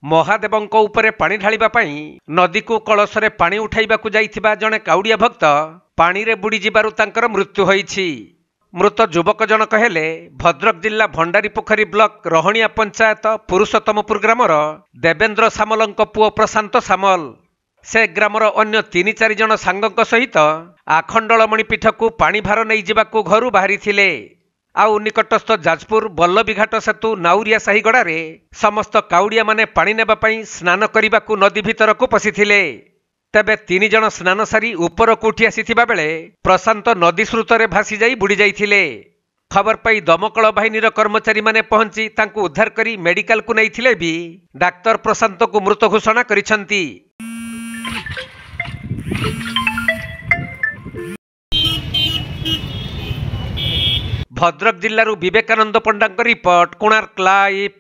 महादेवଙ୍କ ଉପରେ ପାଣି ଢାଳିବା ପାଇଁ ନଦୀକୁ କଳସରେ ପାଣି ଉଠାଇବାକୁ ଯାଇଥିବା ଜଣେ କାଉଡ଼ିଆ ଭକ୍ତ ପାଣିରେ ବୁଡ଼ି ଯିବାରୁ ତାଙ୍କର ମୃତ୍ୟୁ ହୋଇଛି। ମୃତ ଯୁବକ ଜଣକ ହେଲେ ଭଦ୍ରକ ଜିଲ୍ଲା ଭଣ୍ଡାରୀପୋଖରୀ ବ୍ଲକ ରହଣିଆ ପଞ୍ଚାୟତ ପୁରୁଷୋତ୍ତମପୁର ଗ୍ରାମର ଦେବେନ୍ଦ୍ର ସାମଲଙ୍କ ପୁଅ ପ୍ରଶାନ୍ତ ସାମଲ। ସେ ଗ୍ରାମର ଅନ୍ୟ 3-4 ଜଣ ସାଙ୍ଗଙ୍କ ସହିତ ଆଖଣ୍ଡଳମଣି ପୀଠକୁ ପାଣି ଭାର ନେଇଯିବାକୁ ଘରୁ ବାହାରିଥିଲେ। ଆଉ ନିକଟସ୍ଥ ଯାଜପୁର ବଲ୍ଲଭୀଘାଟ ସେତୁ ନାଉରିଆ ସାହିଗଡ଼ାରେ ସମସ୍ତ କାଉଡ଼ିଆ ମାନେ ପାଣି ନେବା ପାଇଁ ସ୍ନାନ କରିବାକୁ ନଦୀ ଭିତରକୁ ପଶିଥିଲେ। ତେବେ 3 ଜଣ ସ୍ନାନ ସାରି ଉପରକୁ ଉଠି ଆସିଥିବା ବେଳେ ପ୍ରଶାନ୍ତ ନଦୀ ସ୍ରୋତରେ ଭାସି ଯାଇ ବୁଡ଼ି ଯାଇଥିଲେ। ଖବର ପାଇ ଦମକଳ ବାହିନୀର କର୍ମଚାରୀମାନେ ପହଞ୍ଚି ତାଙ୍କୁ ଉଦ୍ଧାର କରି ମେଡିକାଲକୁ ନେଇଥିଲେ ବି ଡାକ୍ତର ପ୍ରଶାନ୍ତକୁ ମୃତ ଘୋଷଣା କରିଛନ୍ତି। ଭଦ୍ରକ ଜିଲ୍ଲାରୁ ବିବେକାନନ୍ଦ ପଣ୍ଡାଙ୍କ ରିପୋର୍ଟ, କୋଣାର୍କ ଲାଇଭ୍।